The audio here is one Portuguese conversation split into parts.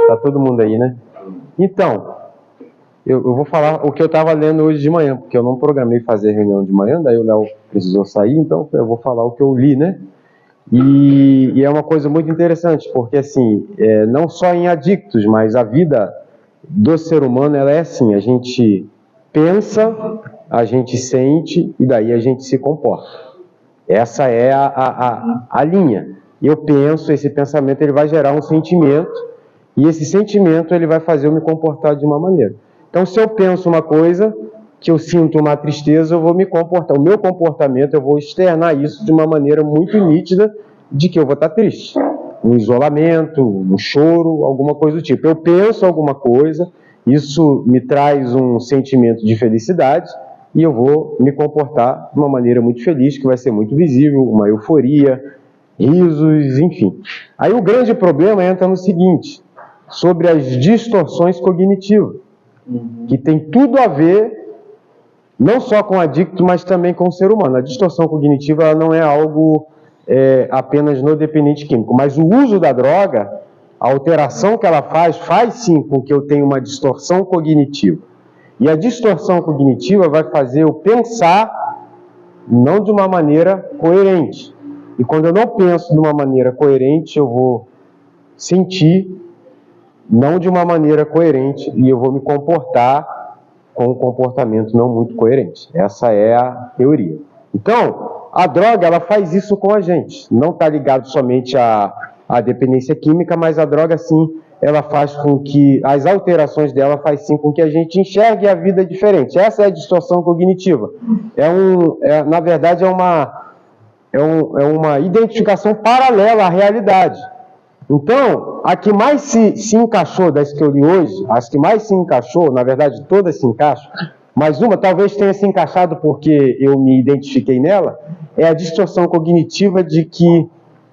Tá todo mundo aí, né? Então, eu vou falar o que eu estava lendo hoje de manhã, porque eu não programei fazer reunião de manhã, daí o Léo precisou sair, então eu vou falar o que eu li, né? E é uma coisa muito interessante, porque assim, não só em adictos, mas a vida do ser humano, ela é assim, a gente pensa, a gente sente e daí a gente se comporta. Essa é a linha. Eu penso, esse pensamento ele vai gerar um sentimento, e esse sentimento ele vai fazer eu me comportar de uma maneira. Então, se eu penso uma coisa, que eu sinto uma tristeza, eu vou me comportar. O meu comportamento, eu vou externar isso de uma maneira muito nítida de que eu vou estar triste. Um isolamento, um choro, alguma coisa do tipo. Eu penso alguma coisa, isso me traz um sentimento de felicidade e eu vou me comportar de uma maneira muito feliz, que vai ser muito visível, uma euforia, risos, enfim. Aí o grande problema entra no seguinte, sobre as distorções cognitivas, que tem tudo a ver não só com o adicto, mas também com o ser humano. A distorção cognitiva ela não é algo apenas no dependente químico, mas o uso da droga, a alteração que ela faz sim com que eu tenha uma distorção cognitiva. E a distorção cognitiva vai fazer eu pensar não de uma maneira coerente. E quando eu não penso de uma maneira coerente, eu vou sentir não de uma maneira coerente e eu vou me comportar com um comportamento não muito coerente. Essa é a teoria. Então, a droga, ela faz isso com a gente. Não está ligado somente à dependência química, mas a droga, sim, ela faz com que, as alterações dela faz sim com que a gente enxergue a vida diferente. Essa é a distorção cognitiva. Na verdade, é uma identificação paralela à realidade. Então, a que mais se encaixou das que eu li hoje, as que mais se encaixou, na verdade todas se encaixam, mas uma talvez tenha se encaixado porque eu me identifiquei nela, é a distorção cognitiva de que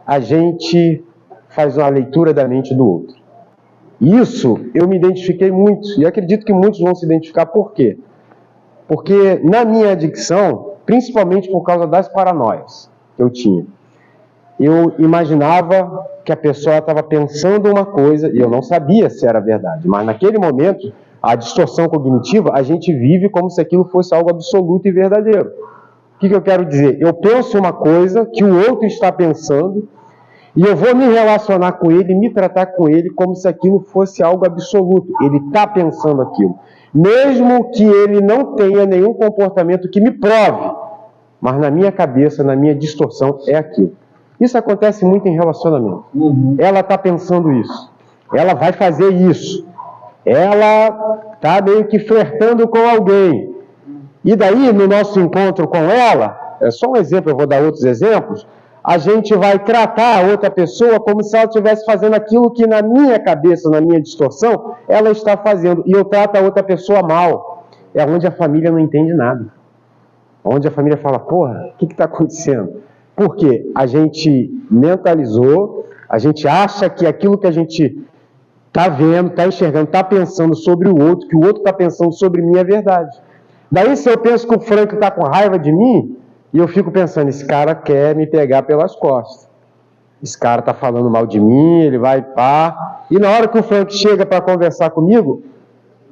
a gente faz uma leitura da mente do outro. Isso eu me identifiquei muito, e acredito que muitos vão se identificar. Por quê? Porque na minha adicção, principalmente por causa das paranoias que eu tinha, eu imaginava que a pessoa estava pensando uma coisa e eu não sabia se era verdade, mas naquele momento, a distorção cognitiva, a gente vive como se aquilo fosse algo absoluto e verdadeiro. O que eu quero dizer? Eu penso uma coisa que o outro está pensando e eu vou me relacionar com ele, me tratar com ele como se aquilo fosse algo absoluto. Ele está pensando aquilo. Mesmo que ele não tenha nenhum comportamento que me prove, mas na minha cabeça, na minha distorção, é aquilo. Isso acontece muito em relacionamento. Ela está pensando isso. Ela vai fazer isso. Ela está meio que flertando com alguém. E daí, no nosso encontro com ela, é só um exemplo, eu vou dar outros exemplos, a gente vai tratar a outra pessoa como se ela estivesse fazendo aquilo que na minha cabeça, na minha distorção, ela está fazendo. E eu trato a outra pessoa mal. É onde a família não entende nada. Onde a família fala, porra, o que está acontecendo? Porque a gente mentalizou, a gente acha que aquilo que a gente está vendo, está enxergando, está pensando sobre o outro, que o outro está pensando sobre mim é verdade. Daí se eu penso que o Frank está com raiva de mim, e eu fico pensando, esse cara quer me pegar pelas costas. Esse cara está falando mal de mim, ele vai pá. E na hora que o Frank chega para conversar comigo,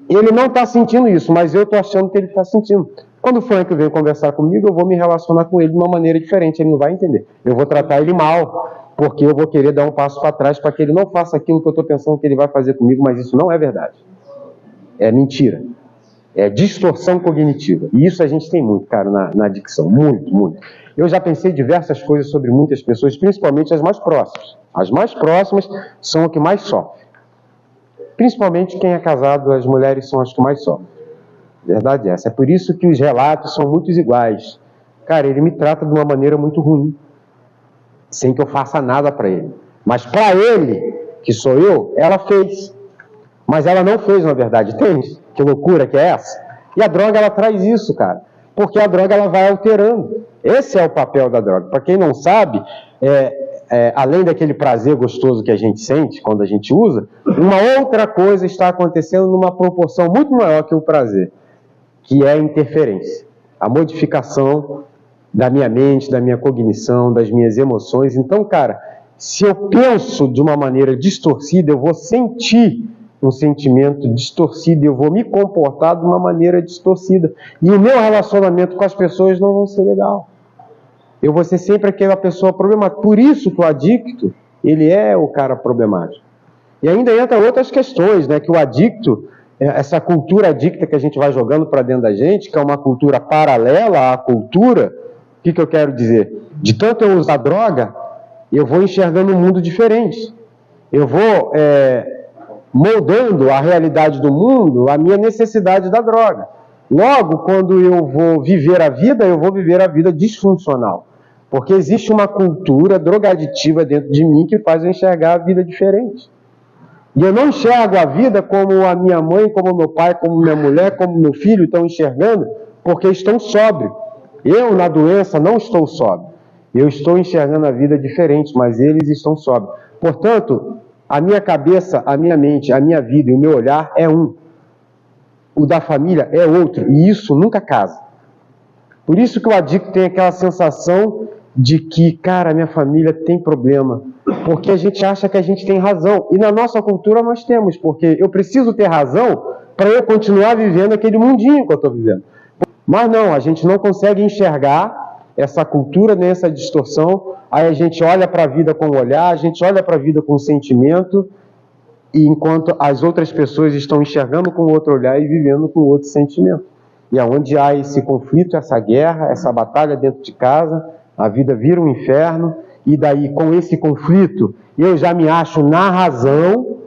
ele não está sentindo isso, mas eu estou achando que ele está sentindo. Quando o Frank vem conversar comigo, eu vou me relacionar com ele de uma maneira diferente, ele não vai entender. Eu vou tratar ele mal, porque eu vou querer dar um passo para trás para que ele não faça aquilo que eu estou pensando que ele vai fazer comigo, mas isso não é verdade. É mentira. É distorção cognitiva. E isso a gente tem muito, cara, na adicção. Muito, muito. Eu já pensei diversas coisas sobre muitas pessoas, principalmente as mais próximas. As mais próximas são o que mais sofrem. Principalmente quem é casado, as mulheres são as que mais sofrem. Verdade é essa. É por isso que os relatos são muitos iguais. Cara, ele me trata de uma maneira muito ruim, sem que eu faça nada para ele. Mas para ele, que sou eu, ela fez. Mas ela não fez, na verdade. Entende? Que loucura que é essa? E a droga, ela traz isso, cara. Porque a droga, ela vai alterando. Esse é o papel da droga. Para quem não sabe, além daquele prazer gostoso que a gente sente quando a gente usa, uma outra coisa está acontecendo numa proporção muito maior que o prazer, que é a interferência, a modificação da minha mente, da minha cognição, das minhas emoções. Então, cara, Se eu penso de uma maneira distorcida, eu vou sentir um sentimento distorcido, eu vou me comportar de uma maneira distorcida. E o meu relacionamento com as pessoas não vai ser legal. Eu vou ser sempre aquela pessoa problemática. Por isso que o adicto, ele é o cara problemático. E ainda entra outras questões, né? Que o adicto, essa cultura adicta que a gente vai jogando para dentro da gente, que é uma cultura paralela à cultura, o que eu quero dizer? De tanto eu usar droga, eu vou enxergando um mundo diferente. Eu vou moldando a realidade do mundo à minha necessidade da droga. Logo, quando eu vou viver a vida, eu vou viver a vida disfuncional. Porque existe uma cultura drogaditiva dentro de mim que faz eu enxergar a vida diferente. E eu não enxergo a vida como a minha mãe, como meu pai, como minha mulher, como meu filho estão enxergando, porque estão sóbrios. Eu, na doença, não estou sóbrio. Eu estou enxergando a vida diferente, mas eles estão sóbrios. Portanto, a minha cabeça, a minha mente, a minha vida e o meu olhar é um. O da família é outro. E isso nunca casa. Por isso que o adicto tem aquela sensação de que, cara, minha família tem problema. Porque a gente acha que a gente tem razão. E na nossa cultura nós temos. Porque eu preciso ter razão para eu continuar vivendo aquele mundinho que eu estou vivendo. Mas não, a gente não consegue enxergar essa cultura, nem essa distorção. Aí a gente olha para a vida com o olhar, a gente olha para a vida com o sentimento, e enquanto as outras pessoas estão enxergando com outro olhar e vivendo com outro sentimento. E aonde há esse conflito, essa guerra, essa batalha dentro de casa, a vida vira um inferno, e daí com esse conflito eu já me acho na razão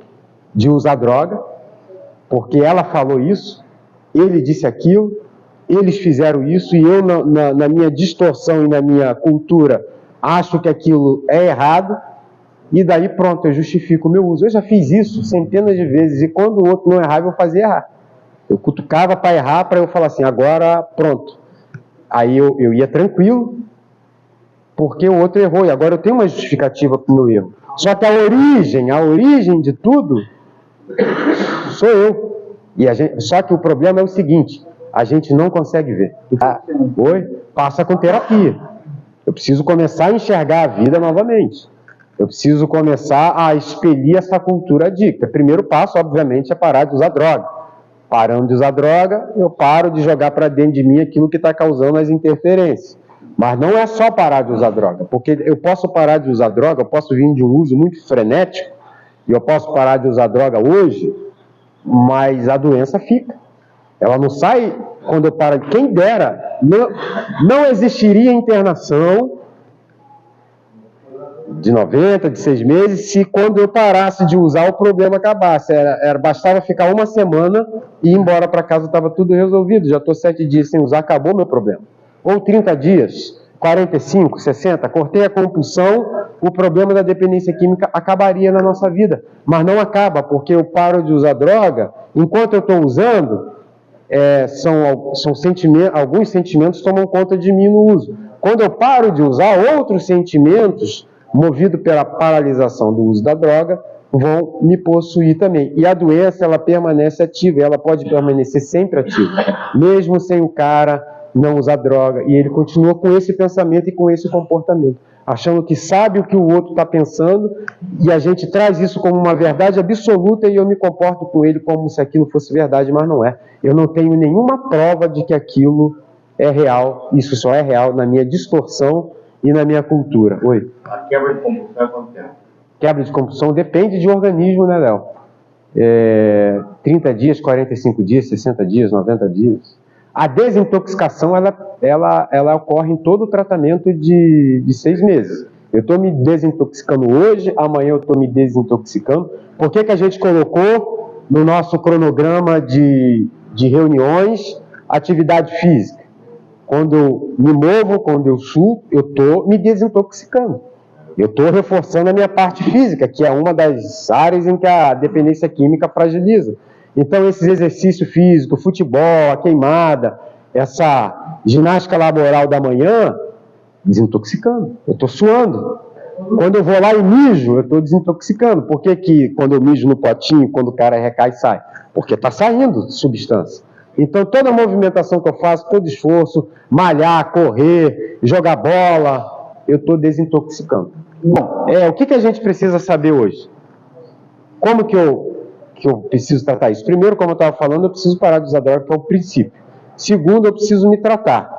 de usar droga, porque ela falou isso, ele disse aquilo, eles fizeram isso, e eu na minha distorção e na minha cultura acho que aquilo é errado, e daí pronto, eu justifico o meu uso. Eu já fiz isso centenas de vezes, e quando o outro não errava, eu fazia errar. Eu cutucava para errar, para eu falar assim, agora pronto. Aí eu ia tranquilo, porque o outro errou, e agora eu tenho uma justificativa para o meu erro. Só que a origem de tudo, sou eu. Só que o problema é o seguinte, a gente não consegue ver. Passa com terapia. Eu preciso começar a enxergar a vida novamente. Eu preciso começar a expelir essa cultura adicta. O primeiro passo, obviamente, é parar de usar droga. Parando de usar droga, eu paro de jogar para dentro de mim aquilo que está causando as interferências. Mas não é só parar de usar droga, porque eu posso parar de usar droga, eu posso vir de um uso muito frenético, e eu posso parar de usar droga hoje, mas a doença fica. Ela não sai quando eu paro. Quem dera, não existiria internação de 90, de 6 meses, se quando eu parasse de usar o problema acabasse. Bastava ficar uma semana e ir embora para casa, estava tudo resolvido. Já estou 7 dias sem usar, acabou meu problema. Ou 30 dias, 45, 60, cortei a compulsão, o problema da dependência química acabaria na nossa vida. Mas não acaba, porque eu paro de usar droga, enquanto eu estou usando, alguns sentimentos tomam conta de mim no uso. Quando eu paro de usar, outros sentimentos, movidos pela paralisação do uso da droga, vão me possuir também. E a doença, ela permanece ativa, ela pode permanecer sempre ativa, mesmo sem o cara não usar droga, e ele continua com esse pensamento e com esse comportamento, achando que sabe o que o outro está pensando, e a gente traz isso como uma verdade absoluta, e eu me comporto com ele como se aquilo fosse verdade, mas não é. Eu não tenho nenhuma prova de que aquilo é real, isso só é real na minha distorção e na minha cultura. Oi? A quebra de compulsão é quanto tempo? Quebra de compulsão depende de organismo, né, Léo? 30 dias, 45 dias, 60 dias, 90 dias. A desintoxicação, ela ocorre em todo o tratamento de 6 meses. Eu estou me desintoxicando hoje, amanhã eu estou me desintoxicando. Por que a gente colocou no nosso cronograma de reuniões atividade física? Quando eu me movo, quando eu suo, eu estou me desintoxicando. Eu estou reforçando a minha parte física, que é uma das áreas em que a dependência química fragiliza. Então, esses exercícios físicos, futebol, a queimada, essa ginástica laboral da manhã, desintoxicando. Eu estou suando. Quando eu vou lá e mijo, eu estou desintoxicando. Por que quando eu mijo no potinho, quando o cara recai, sai? Porque está saindo substância. Então, toda a movimentação que eu faço, todo esforço, malhar, correr, jogar bola, eu estou desintoxicando. Bom, o que a gente precisa saber hoje? Como que eu preciso tratar isso? Primeiro, como eu estava falando, eu preciso parar de usar droga, que é o princípio. Segundo, eu preciso me tratar.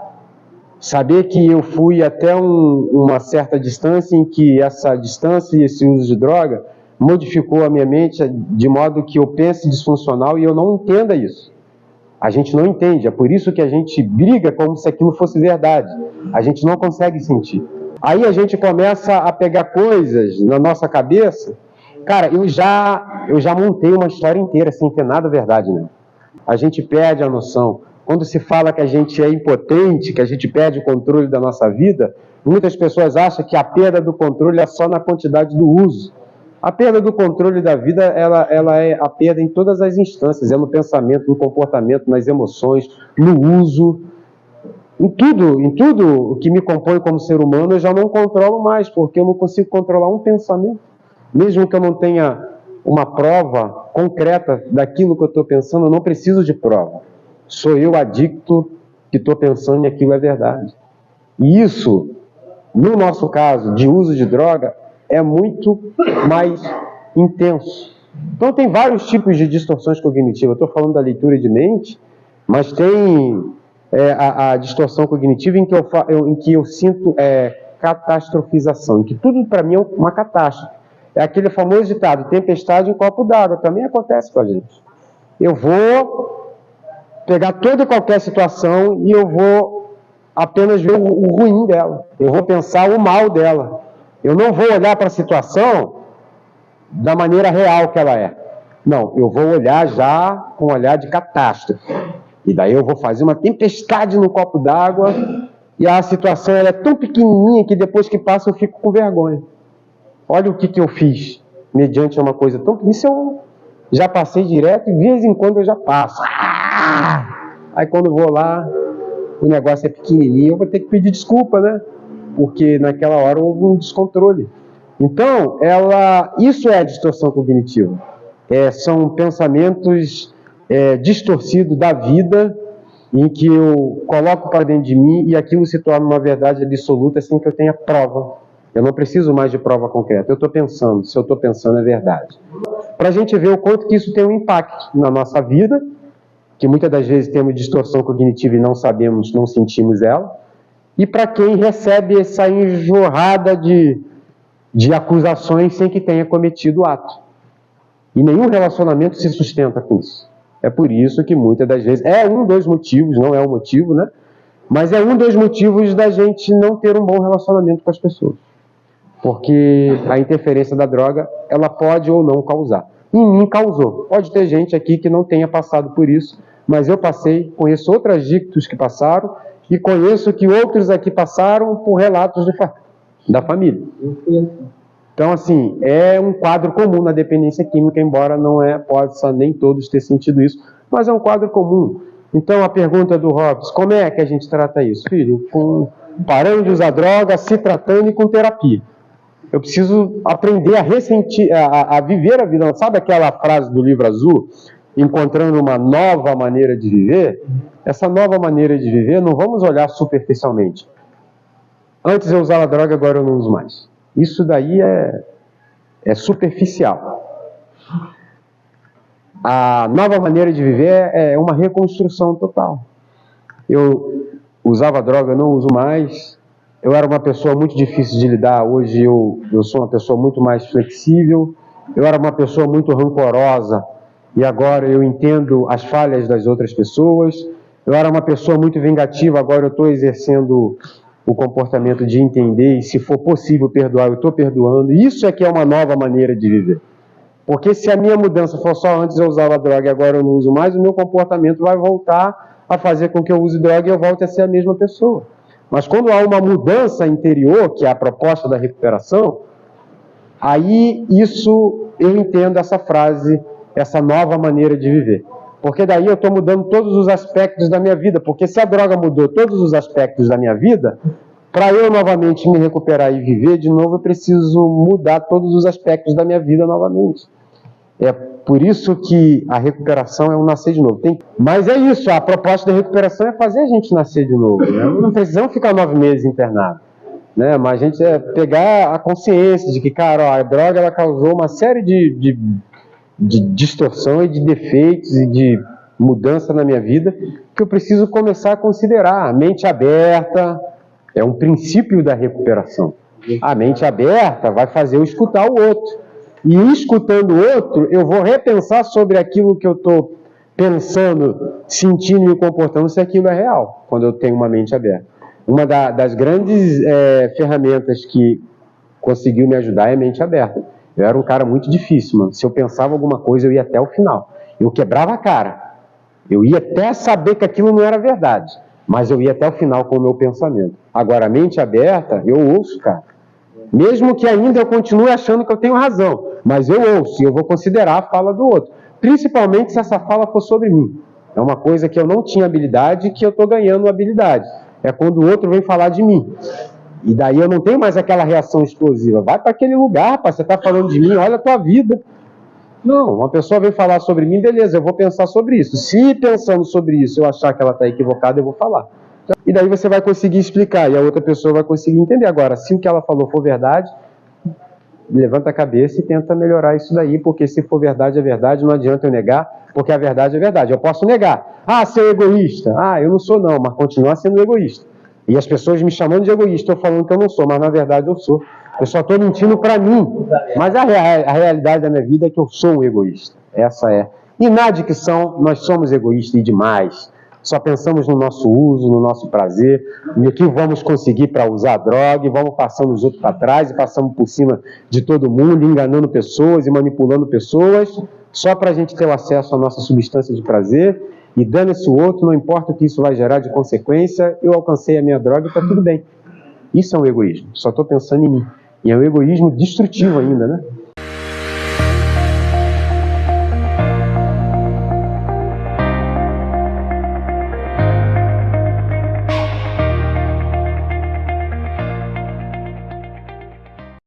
Saber que eu fui até uma certa distância, em que essa distância e esse uso de droga modificou a minha mente de modo que eu pense disfuncional e eu não entenda isso. A gente não entende, é por isso que a gente briga como se aquilo fosse verdade. A gente não consegue sentir. Aí a gente começa a pegar coisas na nossa cabeça. Cara, eu já montei uma história inteira sem ter nada verdade, né? A gente perde a noção. Quando se fala que a gente é impotente, que a gente perde o controle da nossa vida, muitas pessoas acham que a perda do controle é só na quantidade do uso. A perda do controle da vida, ela é a perda em todas as instâncias, é no pensamento, no comportamento, nas emoções, no uso. Em tudo o que me compõe como ser humano, eu já não controlo mais, porque eu não consigo controlar um pensamento. Mesmo que eu não tenha uma prova concreta daquilo que eu estou pensando, eu não preciso de prova. Sou eu adicto que estou pensando e aquilo é verdade. E isso, no nosso caso, de uso de droga, é muito mais intenso. Então tem vários tipos de distorções cognitivas. Eu estou falando da leitura de mente, mas tem a distorção cognitiva em que eu sinto catastrofização, em que tudo para mim é uma catástrofe. É aquele famoso ditado, tempestade em copo d'água, também acontece com a gente. Eu vou pegar toda e qualquer situação e eu vou apenas ver o ruim dela. Eu vou pensar o mal dela. Eu não vou olhar para a situação da maneira real que ela é. Não, eu vou olhar já com um olhar de catástrofe. E daí eu vou fazer uma tempestade no copo d'água e a situação ela é tão pequenininha que depois que passa eu fico com vergonha. Olha o que eu fiz mediante uma coisa tão... Isso eu já passei direto e de vez em quando eu já passo. Aí quando eu vou lá, o negócio é pequenininho, eu vou ter que pedir desculpa, né? Porque naquela hora houve um descontrole. Então, isso é a distorção cognitiva. São pensamentos distorcidos da vida, em que eu coloco para dentro de mim e aquilo se torna uma verdade absoluta sem que eu tenha prova. Eu não preciso mais de prova concreta. Eu estou pensando, se eu estou pensando é verdade. Para a gente ver o quanto que isso tem um impacto na nossa vida, que muitas das vezes temos distorção cognitiva e não sabemos, não sentimos ela, e para quem recebe essa enjorrada de acusações sem que tenha cometido o ato. E nenhum relacionamento se sustenta com isso. É por isso que muitas das vezes, é um dos motivos, não é o motivo, né? Mas é um dos motivos da gente não ter um bom relacionamento com as pessoas. Porque a interferência da droga, ela pode ou não causar. Em mim causou. Pode ter gente aqui que não tenha passado por isso, mas eu passei, conheço outros adictos que passaram, e conheço que outros aqui passaram por relatos da família. Então, assim, é um quadro comum na dependência química, embora possa nem todos ter sentido isso, mas é um quadro comum. Então, a pergunta do Robson, como é que a gente trata isso? Filho, parando de usar droga, se tratando e com terapia. Eu preciso aprender a viver a vida. Sabe aquela frase do livro azul? Encontrando uma nova maneira de viver? Essa nova maneira de viver, não vamos olhar superficialmente. Antes eu usava droga, agora eu não uso mais. Isso daí é superficial. A nova maneira de viver é uma reconstrução total. Eu usava droga, não uso mais. Eu era uma pessoa muito difícil de lidar. Hoje eu sou uma pessoa muito mais flexível. Eu era uma pessoa muito rancorosa e agora eu entendo as falhas das outras pessoas. Eu era uma pessoa muito vingativa, agora eu estou exercendo o comportamento de entender e, se for possível perdoar, eu estou perdoando. Isso é que é uma nova maneira de viver. Porque se a minha mudança for só antes eu usava droga e agora eu não uso mais, o meu comportamento vai voltar a fazer com que eu use droga e eu volte a ser a mesma pessoa. Mas quando há uma mudança interior, que é a proposta da recuperação, aí eu entendo essa frase, essa nova maneira de viver. Porque daí eu estou mudando todos os aspectos da minha vida. Porque se a droga mudou todos os aspectos da minha vida, para eu novamente me recuperar e viver de novo, eu preciso mudar todos os aspectos da minha vida novamente. É por isso que a recuperação é um nascer de novo. Mas é isso, a proposta da recuperação é fazer a gente nascer de novo. Né? Não precisamos ficar 9 meses internados. né? Mas a gente pegar a consciência de que, cara, ó, a droga ela causou uma série de distorção e de defeitos e de mudança na minha vida que eu preciso começar a considerar. A mente aberta é um princípio da recuperação. A mente aberta vai fazer eu escutar o outro. E escutando o outro, eu vou repensar sobre aquilo que eu estou pensando, sentindo e me comportando, se aquilo é real, quando eu tenho uma mente aberta. Uma das grandes ferramentas que conseguiu me ajudar é a mente aberta. Eu era um cara muito difícil, mano. Se eu pensava alguma coisa, eu ia até o final. Eu quebrava a cara. Eu ia até saber que aquilo não era verdade, mas eu ia até o final com o meu pensamento. Agora, a mente aberta, eu ouço, cara. Mesmo que ainda eu continue achando que eu tenho razão, mas eu ouço e eu vou considerar a fala do outro. Principalmente se essa fala for sobre mim. É uma coisa que eu não tinha habilidade e que eu estou ganhando habilidade. É quando o outro vem falar de mim. E daí eu não tenho mais aquela reação explosiva. Vai para aquele lugar, rapaz, você está falando de mim, olha a tua vida. Não, uma pessoa vem falar sobre mim, beleza, eu vou pensar sobre isso. Se pensando sobre isso eu achar que ela está equivocada, eu vou falar. E daí você vai conseguir explicar e a outra pessoa vai conseguir entender. Agora, se o que ela falou for verdade, levanta a cabeça e tenta melhorar isso daí, porque se for verdade, é verdade, não adianta eu negar, porque a verdade é verdade. Eu posso negar. Ah, ser egoísta. Ah, eu não sou não, mas continuar sendo egoísta. E as pessoas me chamando de egoísta, eu falando que eu não sou, mas na verdade eu sou. Eu só estou mentindo para mim. Mas a realidade da minha vida é que eu sou um egoísta. Essa é. E na adicção, nós somos egoístas e demais. Só pensamos no nosso uso, no nosso prazer, no que vamos conseguir para usar a droga, e vamos passando os outros para trás, e passamos por cima de todo mundo, enganando pessoas e manipulando pessoas, só para a gente ter o acesso à nossa substância de prazer, e dando-se o outro, não importa o que isso vai gerar de consequência, eu alcancei a minha droga e está tudo bem. Isso é um egoísmo, só estou pensando em mim. E é um egoísmo destrutivo ainda, né?